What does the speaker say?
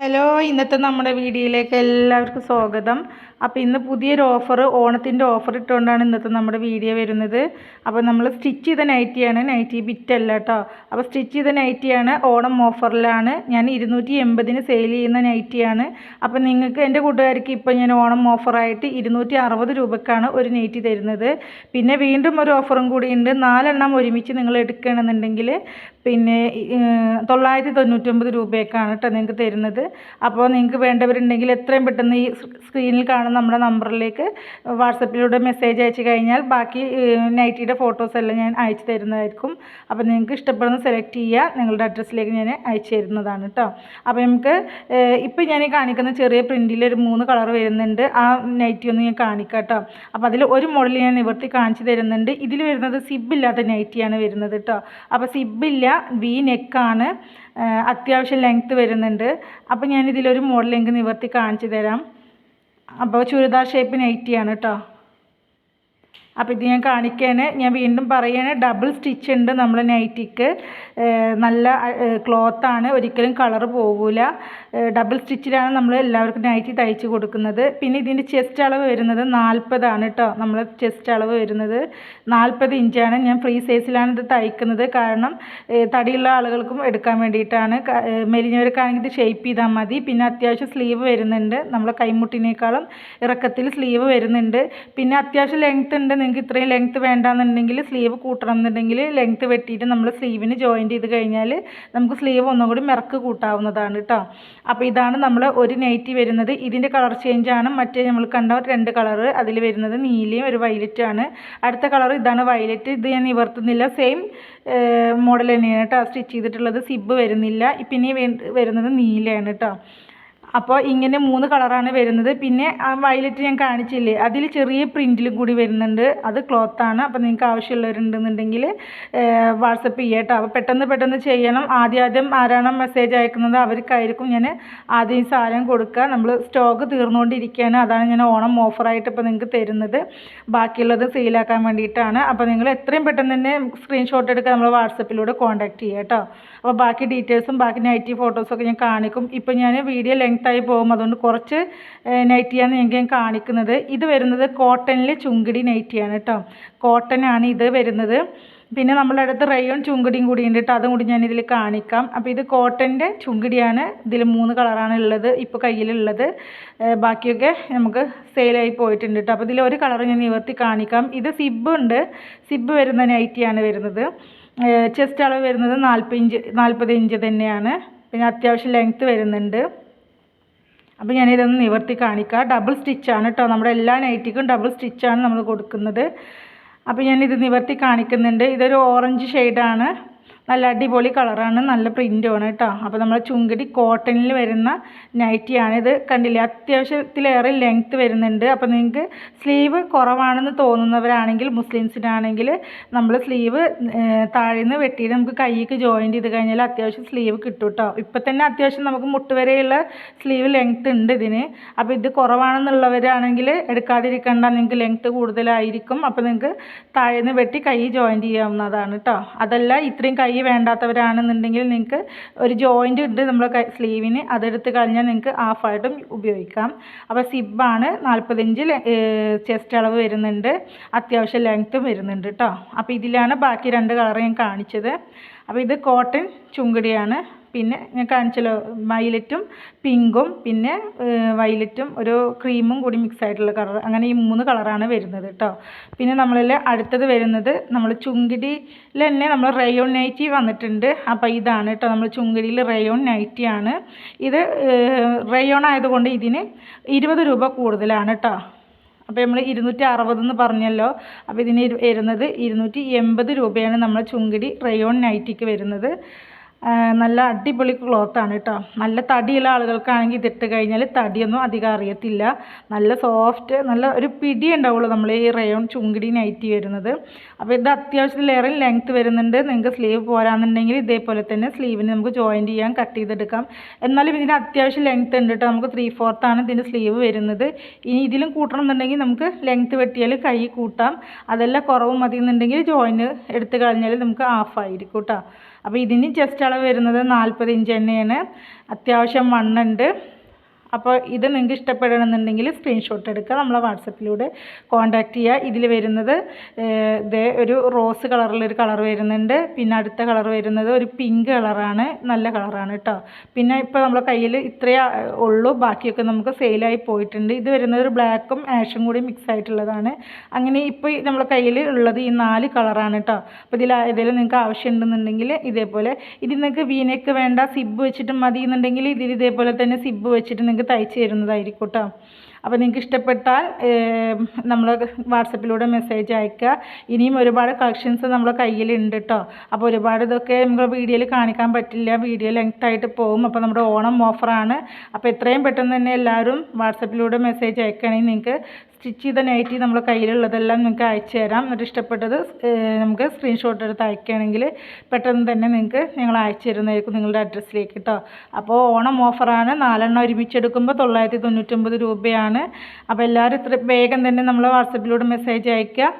Hello, ഇന്നത്തെ നമ്മുടെ വീഡിയോയിലേക്ക് എല്ലാവർക്കും സ്വാഗതം. അപ്പോൾ ഇന്ന് പുതിയൊരു ഓഫർ, ഓണത്തിൻ്റെ ഓഫർ ഇട്ടുകൊണ്ടാണ് ഇന്നത്തെ നമ്മുടെ വീഡിയോ വരുന്നത്. അപ്പോൾ നമ്മൾ സ്റ്റിച്ച് ചെയ്ത നൈറ്റിയാണ്, നൈറ്റി ബിറ്റല്ല കേട്ടോ. അപ്പോൾ സ്റ്റിച്ച് ചെയ്ത നൈറ്റിയാണ്, ഓണം ഓഫറിലാണ്. ഞാൻ 280-ന് സെയിൽ ചെയ്യുന്ന നൈറ്റിയാണ്. അപ്പോൾ നിങ്ങൾക്ക്, എൻ്റെ കൂട്ടുകാർക്ക് ഇപ്പോൾ ഞാൻ ഓണം ഓഫറായിട്ട് 260 രൂപയ്ക്കാണ് ഒരു നൈറ്റി തരുന്നത്. പിന്നെ വീണ്ടും ഒരു ഓഫറും കൂടിയുണ്ട്. 4 എണ്ണം ഒരുമിച്ച് നിങ്ങൾ എടുക്കുകയാണെന്നുണ്ടെങ്കിൽ പിന്നെ 999 രൂപയൊക്കെയാണ് കേട്ടോ നിങ്ങൾക്ക് തരുന്നത്. അപ്പോൾ നിങ്ങൾക്ക് വേണ്ടവരുണ്ടെങ്കിൽ എത്രയും പെട്ടെന്ന് ഈ സ്ക്രീനിൽ കാണുന്ന നമ്മുടെ നമ്പറിലേക്ക് വാട്സപ്പിലൂടെ മെസ്സേജ് അയച്ചു കഴിഞ്ഞാൽ ബാക്കി നൈറ്റിയുടെ ഫോട്ടോസ് എല്ലാം ഞാൻ അയച്ചു തരുന്നതായിരിക്കും. അപ്പോൾ നിങ്ങൾക്ക് ഇഷ്ടപ്പെടുന്ന സെലക്ട് ചെയ്യുക, നിങ്ങളുടെ അഡ്രസ്സിലേക്ക് ഞാൻ അയച്ചു തരുന്നതാണ് കേട്ടോ. അപ്പോൾ നമുക്ക് ഇപ്പോൾ ഞാൻ കാണിക്കുന്ന ചെറിയ പ്രിൻറ്റിൽ ഒരു 3 കളർ വരുന്നുണ്ട്. ആ നൈറ്റി ഒന്ന് ഞാൻ കാണിക്കാം കേട്ടോ. അപ്പോൾ അതിൽ ഒരു മോഡൽ ഞാൻ നിവർത്തി കാണിച്ചു തരുന്നുണ്ട്. ഇതിൽ വരുന്നത് സിബില്ലാത്ത നൈറ്റിയാണ് വരുന്നത് കേട്ടോ. അപ്പോൾ സിബില്ല, വി നെക്കാണ്, അത്യാവശ്യം ലെങ്ത്ത് വരുന്നുണ്ട്. അപ്പോൾ ഞാനിതിലൊരു മോഡൽ എനിക്ക് നിവർത്തി കാണിച്ചു തരാം. അപ്പോൾ ചുരിദാർ ഷേപ്പ് നൈറ്റിയാണ് കേട്ടോ. അപ്പോൾ ഇത് ഞാൻ കാണിക്കുകയാണ്. ഞാൻ വീണ്ടും പറയുകയാണ്, ഡബിൾ സ്റ്റിച്ച് ഉണ്ട് നമ്മൾ നൈറ്റിക്ക്. നല്ല ക്ലോത്താണ്, ഒരിക്കലും കളറ് പോകില്ല. ഡബിൾ സ്റ്റിച്ചിലാണ് നമ്മൾ എല്ലാവർക്കും നൈറ്റി തയ്ച്ച് കൊടുക്കുന്നത്. പിന്നെ ഇതിൻ്റെ ചെസ്റ്റ് അളവ് വരുന്നത് 40 ആണ് കേട്ടോ. നമ്മൾ ചെസ്റ്റ് അളവ് വരുന്നത് 40 ഇഞ്ചാണ്. ഞാൻ ഫ്രീ സൈസിലാണ് ഇത് തയ്ക്കുന്നത്. കാരണം തടിയുള്ള ആളുകൾക്കും എടുക്കാൻ വേണ്ടിയിട്ടാണ്. മെലിഞ്ഞവർക്കാണെങ്കിൽ ഇത് ഷേപ്പ് ചെയ്താൽ മതി. പിന്നെ അത്യാവശ്യം സ്ലീവ് വരുന്നുണ്ട്, നമ്മളെ കൈമുട്ടിനേക്കാളും ഇറക്കത്തിൽ സ്ലീവ് വരുന്നുണ്ട്. പിന്നെ അത്യാവശ്യം ലെങ്ത്ത് ഉണ്ട്. നിങ്ങൾക്ക് ഇത്രയും ലെങ്ത്ത് വേണ്ടാന്നുണ്ടെങ്കിൽ, സ്ലീവ് കൂട്ടണം എന്നുണ്ടെങ്കിൽ ലെങ്ത്ത് വെട്ടിയിട്ട് നമ്മൾ സ്ലീവിന് ജോയിൻറ്റ് ചെയ്ത് കഴിഞ്ഞാൽ നമുക്ക് സ്ലീവ് ഒന്നും കൂടി മിറക്ക് കൂട്ടാവുന്നതാണ് കേട്ടോ. അപ്പോൾ ഇതാണ് നമ്മൾ ഒരു നൈറ്റി വരുന്നത്. ഇതിൻ്റെ കളർ ചേഞ്ചാണ് മറ്റേ നമ്മൾ കണ്ട 2 കളറ്. അതിൽ വരുന്നത് നീലയും ഒരു വയലറ്റാണ്. അടുത്ത കളർ ഇതാണ് വയലറ്റ്. ഇത് ഞാൻ നിവർത്തുന്നില്ല, സെയിം മോഡൽ തന്നെയാണ് കേട്ടോ സ്റ്റിച്ച് ചെയ്തിട്ടുള്ളത്. സിബ് വരുന്നില്ല. പിന്നെ വരുന്നത് നീലയാണ് കേട്ടോ. അപ്പോൾ ഇങ്ങനെ 3 കളറാണ് വരുന്നത്. പിന്നെ ആ വയലറ്റ് ഞാൻ കാണിച്ചില്ലേ, അതിൽ ചെറിയ പ്രിൻറ്റിലും കൂടി വരുന്നുണ്ട്. അത് ക്ലോത്താണ്. അപ്പോൾ നിങ്ങൾക്ക് ആവശ്യമുള്ളവരുണ്ടെന്നുണ്ടെങ്കിൽ വാട്സപ്പ് ചെയ്യാം കേട്ടോ. അപ്പോൾ പെട്ടെന്ന് ചെയ്യണം. ആദ്യം ആരാണ് മെസ്സേജ് അയക്കുന്നത് അവർക്കായിരിക്കും ഞാൻ ആദ്യം ഈ സാധനം കൊടുക്കുക. നമ്മൾ സ്റ്റോക്ക് തീർന്നുകൊണ്ടിരിക്കുകയാണ്. അതാണ് ഞാൻ ഓണം ഓഫറായിട്ട് ഇപ്പോൾ നിങ്ങൾക്ക് തരുന്നത്. ബാക്കിയുള്ളത് സെയിലാക്കാൻ വേണ്ടിയിട്ടാണ്. അപ്പോൾ നിങ്ങൾ എത്രയും പെട്ടെന്ന് തന്നെ സ്ക്രീൻഷോട്ട് എടുക്കുക, നമ്മൾ വാട്സപ്പിലൂടെ കോൺടാക്റ്റ് ചെയ്യുക കേട്ടോ. അപ്പോൾ ബാക്കി ഡീറ്റെയിൽസും ബാക്കി നൈറ്റി ഫോട്ടോസൊക്കെ ഞാൻ കാണിക്കും. ഇപ്പോൾ ഞാൻ വീഡിയോ ലെങ്ത്തായി പോകും, അതുകൊണ്ട് കുറച്ച് നൈറ്റിയാണ് ഞാൻ കാണിക്കുന്നത്. ഇത് വരുന്നത് കോട്ടണിൽ ചുങ്കിടി നൈറ്റിയാണ് കേട്ടോ. കോട്ടനാണ് ഇത് വരുന്നത്. പിന്നെ നമ്മളുടെ അടുത്ത് റയോൺ ചുങ്കിടിയും കൂടി ഉണ്ട് കേട്ടോ. അതും കൂടി ഞാനിതിൽ കാണിക്കാം. അപ്പോൾ ഇത് കോട്ടൻ്റെ ചുങ്കിടിയാണ്. ഇതിൽ 3 കളറാണ് ഉള്ളത് ഇപ്പോൾ കയ്യിലുള്ളത്. ബാക്കിയൊക്കെ നമുക്ക് സെയിലായി പോയിട്ടുണ്ട് കേട്ടോ. അപ്പോൾ ഇതിലൊരു കളർ ഞാൻ നിവർത്തി കാണിക്കാം. ഇത് സിബ് ഉണ്ട്. സിബ് വരുന്ന നൈറ്റിയാണ് വരുന്നത്. ചെസ്റ്റ് അളവ് വരുന്നത് 40 ഇഞ്ച് തന്നെയാണ്. പിന്നെ അത്യാവശ്യം ലെങ്ത്ത് വരുന്നുണ്ട്. അപ്പോൾ ഞാനിതൊന്ന് നിവർത്തി കാണിക്കാം. ഡബിൾ സ്റ്റിച്ചാണ് കേട്ടോ. നമ്മുടെ എല്ലാ നൈറ്റിക്കും ഡബിൾ സ്റ്റിച്ചാണ് നമ്മൾ കൊടുക്കുന്നത്. അപ്പോൾ ഞാനിത് നിവർത്തി കാണിക്കുന്നുണ്ട്. ഇതൊരു ഓറഞ്ച് ഷെയ്ഡാണ്. നല്ല അടിപൊളി കളറാണ്, നല്ല പ്രിൻ്റുമാണ് കേട്ടോ. അപ്പോൾ നമ്മൾ ചുങ്കിടി കോട്ടണിൽ വരുന്ന നൈറ്റിയാണ്. ഇത് കണ്ടില്ലേ, അത്യാവശ്യത്തിലേറെ ലെങ്ത്ത് വരുന്നുണ്ട്. അപ്പോൾ നിങ്ങൾക്ക് സ്ലീവ് കുറവാണെന്ന് തോന്നുന്നവരാണെങ്കിൽ, മുസ്ലിംസിനാണെങ്കിൽ നമ്മൾ സ്ലീവ് താഴേന്ന് വെട്ടിയിട്ട് നമുക്ക് കൈക്ക് ജോയിൻറ്റ് ചെയ്ത് കഴിഞ്ഞാൽ അത്യാവശ്യം സ്ലീവ് കിട്ടും കേട്ടോ. ഇപ്പം തന്നെ അത്യാവശ്യം നമുക്ക് മുട്ട് വരെയുള്ള സ്ലീവ് ലെങ്ത്ത് ഉണ്ട് ഇതിന്. അപ്പോൾ ഇത് കുറവാണെന്നുള്ളവരാണെങ്കിൽ എടുക്കാതിരിക്കേണ്ട, നിങ്ങൾക്ക് ലെങ്ത്ത് കൂടുതലായിരിക്കും. അപ്പോൾ നിങ്ങൾക്ക് താഴേന്ന് വെട്ടി കൈ ജോയിൻറ്റ് ചെയ്യാവുന്നതാണ് കേട്ടോ. അതല്ല ഇത്രയും കൈ വേണ്ടാത്തവരാണെന്നുണ്ടെങ്കിൽ നിങ്ങൾക്ക് ഒരു ജോയിൻ്റ് ഉണ്ട് നമ്മുടെ സ്ലീവിന്, അതെടുത്ത് കഴിഞ്ഞാൽ നിങ്ങൾക്ക് ഹാഫായിട്ടും ഉപയോഗിക്കാം. അപ്പോൾ സിബാണ്, 40 ഇഞ്ച് ചെസ്റ്റ് അളവ് വരുന്നുണ്ട്, അത്യാവശ്യം ലെങ്ത്തും വരുന്നുണ്ട് കേട്ടോ. അപ്പോൾ ഇതിലാണ് ബാക്കി 2 കളർ ഞാൻ കാണിച്ചത്. അപ്പോൾ ഇത് കോട്ടൺ ചുങ്കിടിയാണ്. പിന്നെ ഞാൻ കാണിച്ചല്ലോ, വയലറ്റും പിങ്കും പിന്നെ വയലറ്റും ഒരു ക്രീമും കൂടി മിക്സ് ആയിട്ടുള്ള കളർ. അങ്ങനെ ഈ 3 കളറാണ് വരുന്നത് കേട്ടോ. പിന്നെ നമ്മളിൽ അടുത്തത് വരുന്നത് നമ്മൾ ചുങ്കിടിയിൽ തന്നെ നമ്മൾ റയോൺ നൈറ്റി വന്നിട്ടുണ്ട്. അപ്പോൾ ഇതാണ് കേട്ടോ, നമ്മൾ ചുങ്കിടിയിൽ റയോൺ നൈറ്റിയാണ്. ഇത് റയോൺ ആയതുകൊണ്ട് ഇതിന് 20 രൂപ കൂടുതലാണ് കേട്ടോ. അപ്പോൾ നമ്മൾ 260 എന്ന് പറഞ്ഞല്ലോ. അപ്പോൾ ഇതിന് വരുന്നത് 280 രൂപയാണ് നമ്മൾ ചുങ്കിടി റയോൺ നൈറ്റിക്ക് വരുന്നത്. നല്ല അടിപൊളി ക്ലോത്താണ് കേട്ടോ. നല്ല തടിയുള്ള ആളുകൾക്കാണെങ്കിൽ ഇതിട്ട് കഴിഞ്ഞാൽ തടിയൊന്നും അധികം അറിയത്തില്ല. നല്ല സോഫ്റ്റ്, നല്ല ഒരു പിടി ഉണ്ടാവുള്ളൂ നമ്മൾ ഈ റയോൺ ചുങ്കിടി നൈറ്റി വരുന്നത്. അപ്പോൾ ഇത് അത്യാവശ്യത്തിലേറെ ലെങ്ത്ത് വരുന്നുണ്ട്. നിങ്ങൾക്ക് സ്ലീവ് പോരാന്നുണ്ടെങ്കിൽ ഇതേപോലെ തന്നെ സ്ലീവിന് നമുക്ക് ജോയിൻറ്റ് ചെയ്യാൻ, കട്ട് ചെയ്തെടുക്കാം. എന്നാലും ഇതിന് അത്യാവശ്യം ലെങ്ത്ത് ഉണ്ട് കേട്ടോ. നമുക്ക് 3/4 ആണ് ഇതിൻ്റെ സ്ലീവ് വരുന്നത്. ഇനി ഇതിലും കൂട്ടണം എന്നുണ്ടെങ്കിൽ നമുക്ക് ലെങ്ത്ത് വെട്ടിയാൽ കൈ കൂട്ടാം. അതെല്ലാം കുറവ് മതി എന്നുണ്ടെങ്കിൽ ജോയിൻറ്റ് എടുത്ത് കഴിഞ്ഞാൽ നമുക്ക് ഹാഫായിരിക്കും കേട്ടോ. അപ്പോൾ ഇതിന് ജസ്റ്റ് അളവ് വരുന്നത് 40 ഇഞ്ച് തന്നെയാണ്. അത്യാവശ്യം വണ്ണുണ്ട്. അപ്പോൾ ഇത് നിങ്ങൾക്ക് ഇഷ്ടപ്പെടണമെന്നുണ്ടെങ്കിൽ സ്ക്രീൻഷോട്ട് എടുക്കുക, നമ്മളെ വാട്സപ്പിലൂടെ കോൺടാക്റ്റ് ചെയ്യുക. ഇതിൽ വരുന്നത് ഇതേ ഒരു റോസ് കളറിലൊരു കളർ വരുന്നുണ്ട്. പിന്നെ അടുത്ത കളർ വരുന്നത് ഒരു പിങ്ക് കളറാണ്, നല്ല കളറാണ് കേട്ടോ. പിന്നെ ഇപ്പോൾ നമ്മളെ കയ്യിൽ ഇത്രയേ ഉള്ളൂ, ബാക്കിയൊക്കെ നമുക്ക് സെയിലായി പോയിട്ടുണ്ട്. ഇത് വരുന്നത് ഒരു ബ്ലാക്കും ആഷും കൂടി മിക്സ് ആയിട്ടുള്ളതാണ്. അങ്ങനെ ഇപ്പോൾ നമ്മളെ കയ്യിൽ ഉള്ളത് ഈ 4 കളറാണ് കേട്ടോ. അപ്പോൾ ഇതിൽ ഏതെങ്കിലും നിങ്ങൾക്ക് ആവശ്യമുണ്ടെന്നുണ്ടെങ്കിൽ ഇതേപോലെ, ഇത് നിങ്ങൾക്ക് വീനക്ക് വേണ്ട സിബ് വെച്ചിട്ട് മതി എന്നുണ്ടെങ്കിൽ ഇതിൽ ഇതേപോലെ തന്നെ സിബ് വെച്ചിട്ട് നിങ്ങൾക്ക് തയ്ച്ച് തരുന്നതായിരിക്കും കേട്ടോ. അപ്പോൾ നിങ്ങൾക്ക് ഇഷ്ടപ്പെട്ടാൽ നമ്മൾ വാട്സപ്പിലൂടെ മെസ്സേജ് അയക്കുക. ഇനിയും ഒരുപാട് കളക്ഷൻസ് നമ്മളെ കയ്യിലുണ്ട് കേട്ടോ. അപ്പോൾ ഒരുപാട് ഇതൊക്കെ നമുക്ക് വീഡിയോയിൽ കാണിക്കാൻ പറ്റില്ല, വീഡിയോ ലെങ്ത് ആയിട്ട് പോകും. അപ്പോൾ നമ്മുടെ ഓണം ഓഫറാണ്. അപ്പോൾ എത്രയും പെട്ടെന്ന് തന്നെ എല്ലാവരും വാട്സപ്പിലൂടെ മെസ്സേജ് അയക്കുകയാണെങ്കിൽ നിങ്ങൾക്ക് സ്റ്റിച്ച് ചെയ്ത നൈറ്റി നമ്മുടെ കയ്യിലുള്ളതെല്ലാം നിങ്ങൾക്ക് അയച്ചു തരാം. എന്നിട്ട് ഇഷ്ടപ്പെട്ടത് നമുക്ക് സ്ക്രീൻഷോട്ട് എടുത്ത് അയക്കുകയാണെങ്കിൽ പെട്ടെന്ന് തന്നെ നിങ്ങൾക്ക് ഞങ്ങൾ അയച്ചു തരുന്നതായിരിക്കും നിങ്ങളുടെ അഡ്രസ്സിലേക്ക് കേട്ടോ. അപ്പോൾ ഓണം ഓഫറാണ്. 4 എണ്ണം ഒരുമിച്ചെടുക്കുമ്പോൾ 999 രൂപയാണ്. അപ്പോൾ എല്ലാവരും ഇത്ര വേഗം തന്നെ നമ്മൾ വാട്സപ്പിലൂടെ മെസ്സേജ് അയയ്ക്കുക.